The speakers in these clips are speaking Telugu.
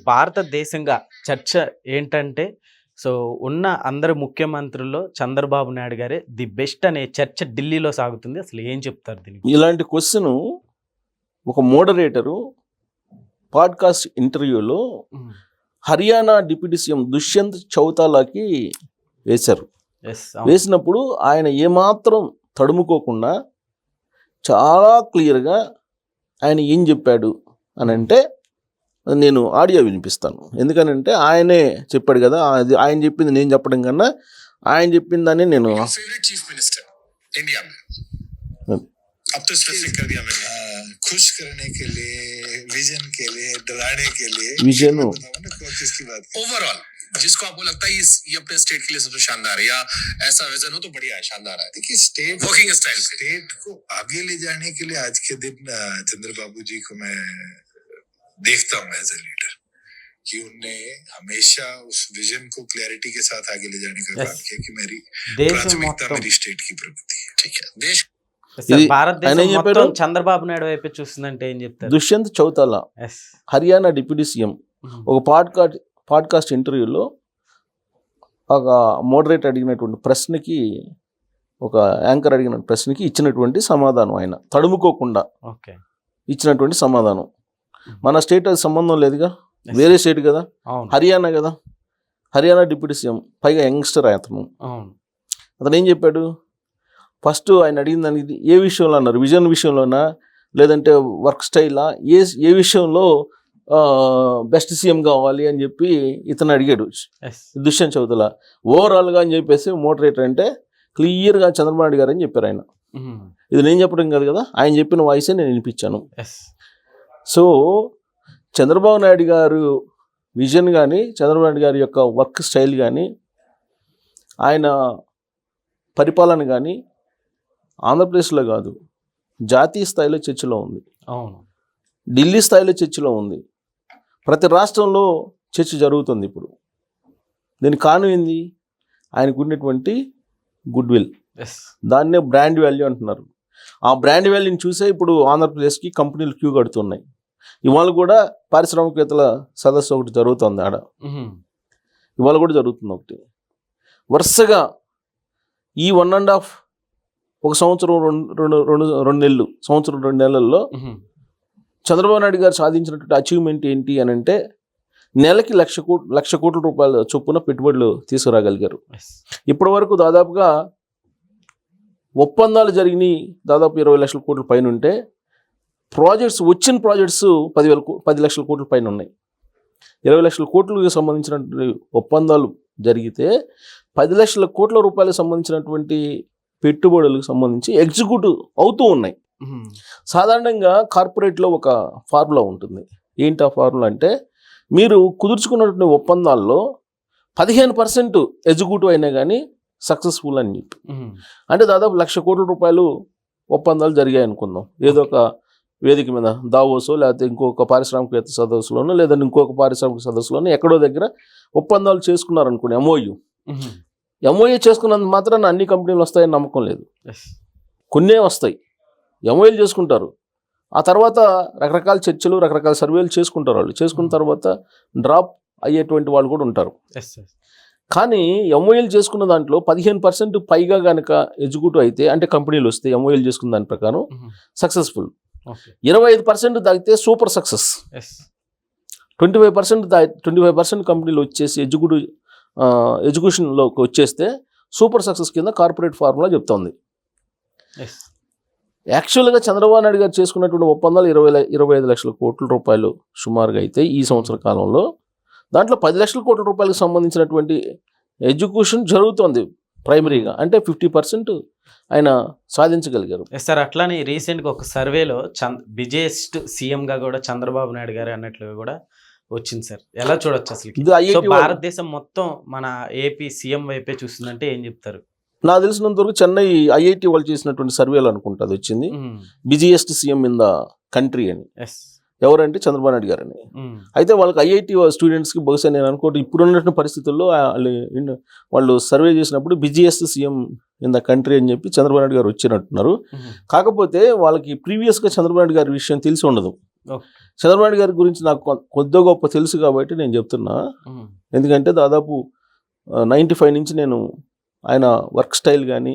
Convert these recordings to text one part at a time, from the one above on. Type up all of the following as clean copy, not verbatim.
భారతదేశంగా చర్చ ఏంటంటే సో ఉన్న అందరు ముఖ్యమంత్రుల్లో చంద్రబాబు నాయుడు గారే ది బెస్ట్ అనే చర్చ ఢిల్లీలో సాగుతుంది. అసలు ఏం చెప్తారు దీనికి? ఇలాంటి క్వశ్చన్ ఒక మోడరేటరు పాడ్కాస్ట్ ఇంటర్వ్యూలో హర్యానా డిప్యూటీ సీఎం దుష్యంత్ చౌతాలాకి వేశారు. వేసినప్పుడు ఆయన ఏమాత్రం తడుముకోకుండా చాలా క్లియర్గా ఆయన ఏం చెప్పాడు అని అంటే నేను ఆడియో వినిపిస్తాను. ఎందుకనంటే ఆయనే చెప్పాడు కదా, అది ఆయన చెప్పింది నేను చెప్పడం కన్నా ఆయన చెప్పిందని నేను चीफ मिनिस्टर इंडिया में अब तो स्पेसिफिक कर दिया मैंने खुश करने के लिए विजन के लिए डराने के लिए विजन किसकी बात ओवरऑल जिसको आपको लगता है ये अपने स्टेट के लिए सबसे शानदार है या ऐसा विजन हो तो बढ़िया है, शानदार है। देखिए स्टेट वर्किंग स्टाइल स्टेट को आगे ले जाने के लिए आज के दिन चंद्रबाबू जी को मैं देखता हूँ एज ए लीडर कि उनने हमेशा उस विजन को क्लैरिटी के साथ आगे ले जाने का काम किया कि मेरी प्राथमिकता मेरी स्टेट की प्रगति है। ठीक है, देश భారతదేశం మొత్తం చంద్రబాబు నాయుడు వైపు చూస్తుందంటే ఏం చెప్తారు? దుష్యంత్ చౌతాలా హర్యానా డిప్యూటీ సీఎం ఒక పాడ్కాస్ట్ ఇంటర్వ్యూలో ఒక మోడరేటర్ అడిగినటువంటి ప్రశ్నకి, ఒక యాంకర్ అడిగిన ప్రశ్నకి ఇచ్చినటువంటి సమాధానం, ఆయన తడుముకోకుండా ఇచ్చినటువంటి సమాధానం. మన స్టేట్ అది సంబంధం లేదుగా, వేరే స్టేట్ కదా, హర్యానా కదా, హర్యానా డిప్యూటీ సీఎం, పైగా యంగ్స్టర్ అతను ఏం చెప్పాడు? ఫస్ట్ ఆయన అడిగిన దానికి ఏ విషయంలో అన్నారు, విజన్ విషయంలోనా లేదంటే వర్క్ స్టైలా, ఏ విషయంలో బెస్ట్ సీఎం కావాలి అని చెప్పి ఇతను అడిగాడు దుష్యంత్ చౌతాలా. ఓవరాల్గా అని చెప్పేసి మోడరేటర్ అంటే క్లియర్గా చంద్రబాబు నాయుడు గారు అని చెప్పారు ఆయన. ఇది నేను చెప్పడం కాదు కదా, ఆయన చెప్పిన వాయిసే నేను వినిపించాను. సో చంద్రబాబు నాయుడు గారు విజన్ కానీ, చంద్రబాబు నాయుడు గారి యొక్క వర్క్ స్టైల్ కానీ, ఆయన పరిపాలన కానీ ఆంధ్రప్రదేశ్లో కాదు, జాతీయ స్థాయిలో చర్చలో ఉంది, ఢిల్లీ స్థాయిలో చర్చలో ఉంది, ప్రతి రాష్ట్రంలో చర్చ జరుగుతుంది ఇప్పుడు. దీనికి కారణం ఏంది? ఆయనకు ఉన్నటువంటి గుడ్ విల్, దాన్నే బ్రాండ్ వాల్యూ అంటున్నారు. ఆ బ్రాండ్ వాల్యూని చూసే ఇప్పుడు ఆంధ్రప్రదేశ్కి కంపెనీలు క్యూ కడుతున్నాయి. ఇవాళ కూడా పారిశ్రామికవేత్తల సదస్సు ఒకటి జరుగుతుంది ఆడ, ఇవాళ కూడా జరుగుతుంది ఒకటి. వరుసగా ఈ 1.5 ఒక సంవత్సరం, రెండు నెలలు, సంవత్సరం 2 నెలల్లో చంద్రబాబు నాయుడు గారు సాధించినటువంటి అచీవ్మెంట్ ఏంటి అని అంటే నెలకి 1,00,00,000 కోట్ల రూపాయల చొప్పున పెట్టుబడులు తీసుకురాగలిగారు. ఇప్పటి వరకు దాదాపుగా ఒప్పందాలు జరిగినాయి దాదాపు 20 లక్షల కోట్ల పైన ఉంటే, ప్రాజెక్ట్స్ వచ్చిన ప్రాజెక్ట్స్ 10 లక్షల కోట్ల పైన ఉన్నాయి. 20 లక్షల కోట్లకు సంబంధించినటువంటి ఒప్పందాలు జరిగితే 10 లక్షల కోట్ల రూపాయలకు సంబంధించినటువంటి పెట్టుబడులకు సంబంధించి ఎగ్జిక్యూటివ్ అవుతూ ఉన్నాయి. సాధారణంగా కార్పొరేట్లో ఒక ఫార్ములా ఉంటుంది. ఏంటి ఆ ఫార్ములా అంటే, మీరు కుదుర్చుకున్నటువంటి ఒప్పందాల్లో 15% ఎగ్జిక్యూటివ్ అయినా కానీ సక్సెస్ఫుల్ అని చెప్పి, అంటే దాదాపు 1,00,000 కోట్ల రూపాయలు ఒప్పందాలు జరిగాయి అనుకుందాం. ఏదో ఒక వేదిక మీద, దావోసో లేకపోతే ఇంకొక పారిశ్రామికవేత్త సదస్సులోనో లేదంటే ఇంకొక పారిశ్రామిక సదస్సులోనో ఎక్కడో దగ్గర ఒప్పందాలు చేసుకున్నారనుకోండి. ఎంఓఏ చేసుకున్నందుకు మాత్రాన అన్ని కంపెనీలు వస్తాయని నమ్మకం లేదు, కొన్నే వస్తాయి. ఎంఓఏలు చేసుకుంటారు, ఆ తర్వాత రకరకాల చర్చలు, రకరకాల సర్వేలు చేసుకుంటారు. వాళ్ళు చేసుకున్న తర్వాత డ్రాప్ అయ్యేటువంటి వాళ్ళు కూడా ఉంటారు. కానీ ఎంఓఏలు చేసుకున్న దాంట్లో 15% పైగా కనుక ఎగ్జిక్యూటివ్ అయితే, అంటే కంపెనీలు వస్తే ఎంఓఏలు చేసుకున్న దాని ప్రకారం సక్సెస్ఫుల్. 25% తాగితే సూపర్ సక్సెస్. 25% కంపెనీలు వచ్చేసి ఎడ్యుకేషన్లోకి వచ్చేస్తే సూపర్ సక్సెస్ కింద కార్పొరేట్ ఫార్ములా చెప్తోంది. యాక్చువల్గా చంద్రబాబు నాయుడు గారు చేసుకున్నటువంటి ఒప్పందాలు 25 లక్షల కోట్ల రూపాయలు సుమారుగా అయితే ఈ సంవత్సర కాలంలో, దాంట్లో 10 లక్షల కోట్ల రూపాయలకు సంబంధించినటువంటి ఎడ్యుకేషన్ జరుగుతోంది ప్రైమరీగా, అంటే 50% ఆయన సాధించగలిగారు. సార్ అట్లానే రీసెంట్గా ఒక సర్వేలో బిజెస్ట్ సీఎంగా కూడా చంద్రబాబు నాయుడు గారు అన్నట్లుగా కూడా వచ్చింది సార్. ఎలా చూడొచ్చు అసలు? భారతదేశం మొత్తం మన ఏపీ సీఎం వైపే చూస్తుందంటే ఏం చెప్తారు? నాకు తెలిసినంత వరకు చెన్నై ఐఐటి వాళ్ళు చేసినటువంటి సర్వేలు అనుకుంటా అది వచ్చింది, busiest CM in the country అని. ఎవరంటే చంద్రబాబు నాయుడు గారు అని. అయితే వాళ్ళకి ఐఐటి స్టూడెంట్స్కి బహుశా నేను అనుకోండి ఇప్పుడున్నటువంటి పరిస్థితుల్లో వాళ్ళు సర్వే చేసినప్పుడు busiest CM in the country అని చెప్పి చంద్రబాబు నాయుడు గారు వచ్చినట్టున్నారు. కాకపోతే వాళ్ళకి ప్రీవియస్గా చంద్రబాబు నాయుడు గారి విషయం తెలిసి ఉండదు. చంద్రబాబు నాయుడు గారి గురించి నాకు కొద్దిగా గొప్ప తెలుసు కాబట్టి నేను చెప్తున్నా. ఎందుకంటే దాదాపు 95 నుంచి నేను ఆయన వర్క్ స్టైల్ కానీ,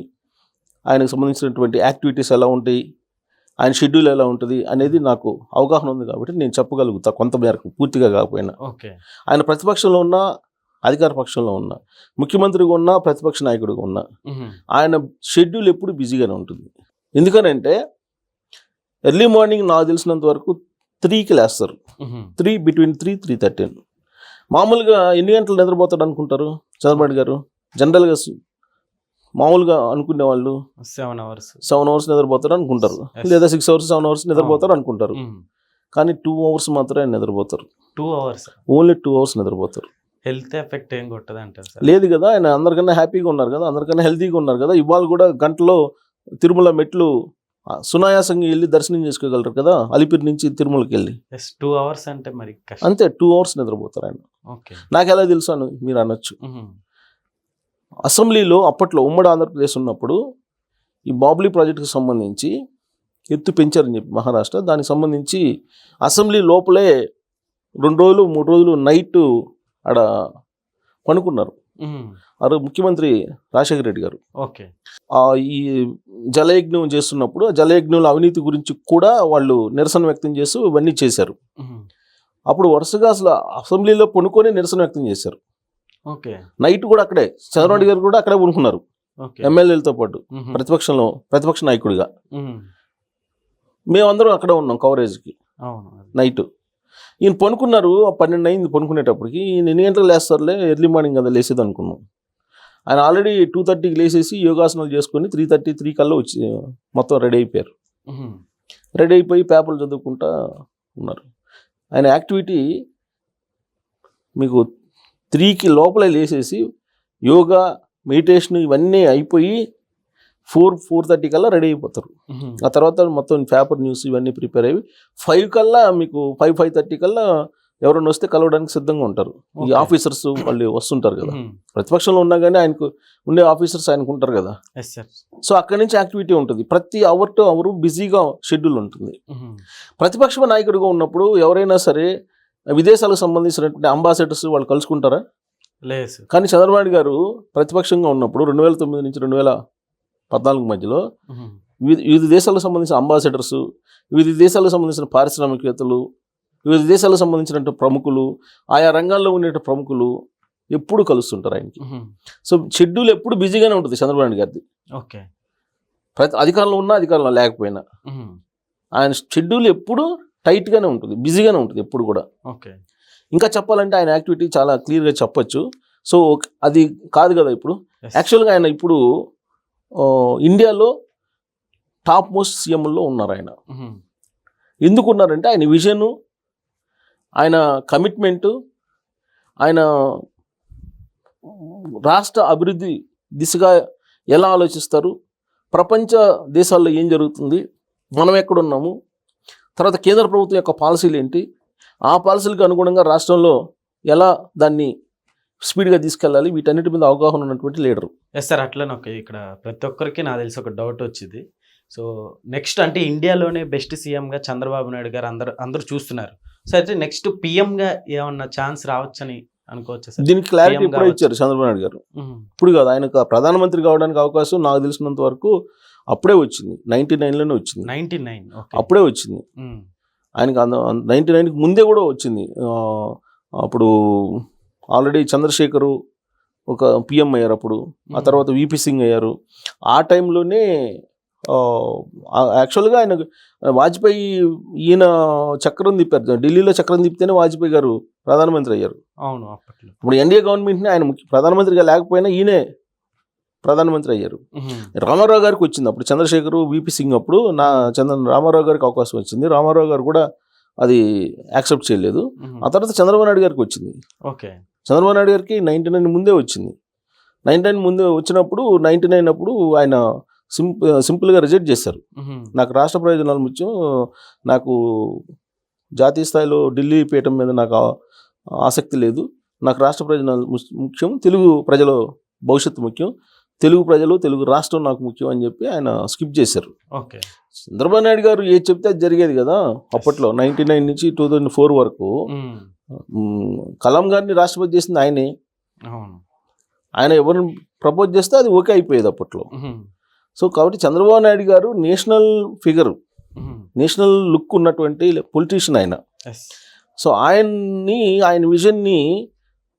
ఆయనకు సంబంధించినటువంటి యాక్టివిటీస్ ఎలా ఉంటాయి, ఆయన షెడ్యూల్ ఎలా ఉంటుంది అనేది నాకు అవగాహన ఉంది కాబట్టి నేను చెప్పగలుగుతా కొంత మేరకు, పూర్తిగా కాకపోయినా. ఆయన ప్రతిపక్షంలో ఉన్న, అధికార పక్షంలో ఉన్న, ముఖ్యమంత్రిగా ఉన్న, ప్రతిపక్ష నాయకుడిగా ఉన్న, ఆయన షెడ్యూల్ ఎప్పుడు బిజీగానే ఉంటుంది. ఎందుకనంటే ఎర్లీ మార్నింగ్ నాకు తెలిసినంత వరకు 3కి లేస్తారు. 3 between 3:30. మామూలుగా ఎన్ని గంటలు నిద్రపోతాడు అనుకుంటారు చంద్రబాబు గారు? జనరల్గా మామూలుగా అనుకునే వాళ్ళు 7 hours నిద్రపోతారు అనుకుంటారు, లేదా 6 hours 7 hours నిద్రపోతారు అనుకుంటారు. కానీ 2 hours మాత్రమే నిద్రపోతారు. 2 hours ఓన్లీ 2 hours నిద్రపోతారు. హెల్త్ ఎఫెక్ట్ ఏం కొట్టదు అంటారు? లేదు కదా, ఆయన అందరికన్నా హ్యాపీగా ఉన్నారు కదా, అందరికన్నా హెల్తీగా ఉన్నారు కదా. ఇవాళ కూడా గంటలో తిరుమల మెట్లు సునాయాసంగా వెళ్ళి దర్శనం చేసుకోగలరు కదా, అలిపిరి నుంచి తిరుమలకి వెళ్ళి. 2 hours అంటే మరి అంతే, 2 hours నిద్రపోతారు ఆయన. నాకు ఎలా తెలుసు అని మీరు అనొచ్చు. అసెంబ్లీలో అప్పట్లో ఉమ్మడి ఆంధ్రప్రదేశ్ ఉన్నప్పుడు ఈ బాబ్లీ ప్రాజెక్టుకి సంబంధించి ఎత్తు పెంచారని చెప్పి మహారాష్ట్ర, దానికి సంబంధించి అసెంబ్లీ లోపలే 2 రోజులు 3 రోజులు నైట్ ఆడ పనుకున్నారు. ముఖ్యమంత్రి రాజశేఖర రెడ్డి గారు ఈ జలయజ్ఞం చేస్తున్నప్పుడు, ఆ జలయజ్ఞంలో అవినీతి గురించి కూడా వాళ్ళు నిరసన వ్యక్తం చేస్తూ ఇవన్నీ చేశారు. అప్పుడు వరుసగా అసలు అసెంబ్లీలో పనుకొని నిరసన వ్యక్తం చేశారు. నైట్ కూడా అక్కడే చంద్రబాబు గారు కూడా అక్కడే పనుకున్నారు, ఎమ్మెల్యేలతో పాటు, ప్రతిపక్ష నాయకుడిగా. మేమందరం అక్కడే ఉన్నాం కవరేజ్కి. నైట్ ఈయన పనుకున్నారు, 12 అయింది పనుకునేటప్పటికి. ఈయన ఎన్ని గంటలకు లేస్తారులే, ఎర్లీ మార్నింగ్ కదా లేసేది అనుకున్నాం. ఆయన ఆల్రెడీ 2:30కి లేసేసి యోగాసనాలు చేసుకొని 3:33 కల్లా వచ్చి మొత్తం రెడీ అయిపోయారు. రెడీ అయిపోయి పేపర్లు చదువుకుంటా ఉన్నారు. ఆయన యాక్టివిటీ మీకు 3కి లోపలే లేసేసి యోగా, మెడిటేషన్ ఇవన్నీ అయిపోయి 4:30 కల్లా రెడీ అయిపోతారు. ఆ తర్వాత మొత్తం పేపర్ న్యూస్ ఇవన్నీ ప్రిపేర్ అయ్యి 5 కల్లా మీకు 5:30 కల్లా ఎవరైనా వస్తే కలవడానికి సిద్ధంగా ఉంటారు. ఈ ఆఫీసర్స్ వాళ్ళు వస్తుంటారు కదా, ప్రతిపక్షంలో ఉన్నా కానీ ఆయనకు ఉండే ఆఫీసర్స్ ఆయనకు ఉంటారు కదా. సో అక్కడి నుంచి యాక్టివిటీ ఉంటుంది. ప్రతి అవర్ టు అవర్ బిజీగా షెడ్యూల్ ఉంటుంది. ప్రతిపక్ష నాయకుడిగా ఉన్నప్పుడు ఎవరైనా సరే విదేశాలకు సంబంధించినటువంటి అంబాసిడర్స్ వాళ్ళు కలుసుకుంటారా? లేదు. కానీ చంద్రబాబు గారు ప్రతిపక్షంగా ఉన్నప్పుడు 2009 నుంచి 2014 మధ్యలో వివిధ దేశాలకు సంబంధించిన అంబాసిడర్స్, వివిధ దేశాలకు సంబంధించిన పారిశ్రామికవేత్తలు, వివిధ దేశాలకు సంబంధించిన ప్రముఖులు, ఆయా రంగాల్లో ఉండే ప్రముఖులు ఎప్పుడు కలుస్తుంటారు ఆయనకి. సో షెడ్యూల్ ఎప్పుడు బిజీగానే ఉంటుంది చంద్రబాబు గారిది. అధికారంలో ఉన్నా, అధికారంలో లేకపోయినా ఆయన షెడ్యూల్ ఎప్పుడు టైట్గానే ఉంటుంది, బిజీగానే ఉంటుంది ఎప్పుడు కూడా. ఇంకా చెప్పాలంటే ఆయన యాక్టివిటీ చాలా క్లియర్గా చెప్పచ్చు. సో అది కాదు కదా ఇప్పుడు యాక్చువల్గా ఆయన ఇప్పుడు ఇండియాలో టాప్ మోస్ట్ సీఎంలో ఉన్నారు. ఆయన ఎందుకు ఉన్నారంటే ఆయన విజను, ఆయన కమిట్మెంటు, ఆయన రాష్ట్ర అభివృద్ధి దిశగా ఎలా ఆలోచిస్తారు, ప్రపంచ దేశాల్లో ఏం జరుగుతుంది, మనం ఎక్కడున్నాము, తర్వాత కేంద్ర ప్రభుత్వం యొక్క పాలసీలు ఏంటి, ఆ పాలసీలకు అనుగుణంగా రాష్ట్రంలో ఎలా దాన్ని స్పీడ్గా తీసుకెళ్ళాలి, వీటన్నిటి మీద అవగాహన ఉన్నటువంటి లీడరు. సార్ అట్లనే ఇక్కడ ప్రతి ఒక్కరికి నాకు తెలిసి ఒక డౌట్ వచ్చింది. సో నెక్స్ట్ అంటే ఇండియాలోనే బెస్ట్ సీఎంగా చంద్రబాబు నాయుడు గారు అందరూ చూస్తున్నారు. సో అయితే నెక్స్ట్ పిఎంగా ఏమన్నా ఛాన్స్ రావచ్చని అనుకోవచ్చు? దీనికి క్లారిటీ ఎప్పుడో ఇచ్చారు చంద్రబాబు నాయుడు గారు. ఇప్పుడు కాదు, ఆయనకు ప్రధానమంత్రి కావడానికి అవకాశం నాకు తెలిసినంత వరకు అప్పుడే వచ్చింది. 99లోనే వచ్చింది. 99 అప్పుడే వచ్చింది ఆయనకు. 99కి ముందే కూడా వచ్చింది. అప్పుడు ఆల్రెడీ చంద్రశేఖరు ఒక పిఎం అయ్యారు అప్పుడు, ఆ తర్వాత విపి సింగ్ అయ్యారు. ఆ టైంలోనే యాక్చువల్గా ఆయన వాజ్పేయి ఈయన చక్రం తిప్పారు, ఢిల్లీలో చక్రం తిప్పితేనే వాజ్పేయి గారు ప్రధానమంత్రి అయ్యారు. అవును. ఇప్పుడు ఎన్డీఏ గవర్నమెంట్ని ఆయన ప్రధానమంత్రిగా లేకపోయినా ఈయనే ప్రధానమంత్రి అయ్యారు. రామారావు గారికి వచ్చింది అప్పుడు, చంద్రశేఖరు విపి సింగ్ అప్పుడు రామారావు గారికి అవకాశం వచ్చింది. రామారావు గారు కూడా అది యాక్సెప్ట్ చేయలేదు. ఆ తర్వాత చంద్రబాబు నాయుడు గారికి వచ్చింది. చంద్రబాబు నాయుడు గారికి 99 ముందే వచ్చింది. 99 ముందే వచ్చినప్పుడు 99 అప్పుడు ఆయన సింపుల్గా రిజెక్ట్ చేశారు. నాకు రాష్ట్ర ప్రయోజనాలు ముఖ్యం, నాకు జాతీయ స్థాయిలో ఢిల్లీ పీఠం మీద నాకు ఆసక్తి లేదు, నాకు రాష్ట్ర ప్రయోజనాలు ముఖ్యం, తెలుగు ప్రజల భవిష్యత్తు ముఖ్యం, తెలుగు ప్రజలు తెలుగు రాష్ట్రం నాకు ముఖ్యం అని చెప్పి ఆయన స్కిప్ చేశారు. ఓకే. చంద్రబాబు నాయుడు గారు ఏది చెప్తే అది జరిగేది కదా అప్పట్లో. 99 నుంచి 2004 వరకు కలాం గారిని రాష్ట్రపతి చేసింది ఆయనే. అవును. ఆయన ఎవరిని ప్రపోజ్ చేస్తే అది ఓకే అయిపోయేది అప్పట్లో. సో కాబట్టి చంద్రబాబు నాయుడు గారు నేషనల్ ఫిగర్, నేషనల్ లుక్ ఉన్నటువంటి పొలిటీషియన్ ఆయన. సో ఆయన విజన్ని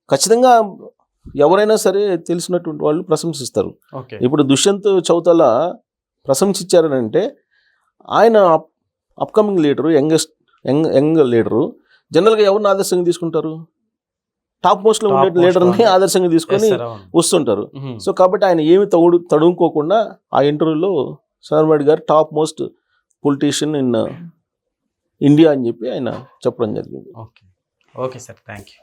ఖచ్చితంగా ఎవరైనా సరే తెలిసినటువంటి వాళ్ళు ప్రశంసిస్తారు. ఇప్పుడు దుష్యంత్ చౌతాలా ప్రశంసించారనంటే ఆయన అప్కమింగ్ లీడరు, యంగ్ లీడరు. జనరల్గా ఎవరిని ఆదర్శంగా తీసుకుంటారు? టాప్ మోస్ట్లో ఉండే లీడర్ని ఆదర్శంగా తీసుకొని వస్తుంటారు. సో కాబట్టి ఆయన ఏమి తడుముకోకుండా ఆ ఇంటర్వ్యూలో చంద్రబాబు నాయుడు గారు top most politician in India అని చెప్పి ఆయన చెప్పడం జరిగింది. Okay sir, thank you.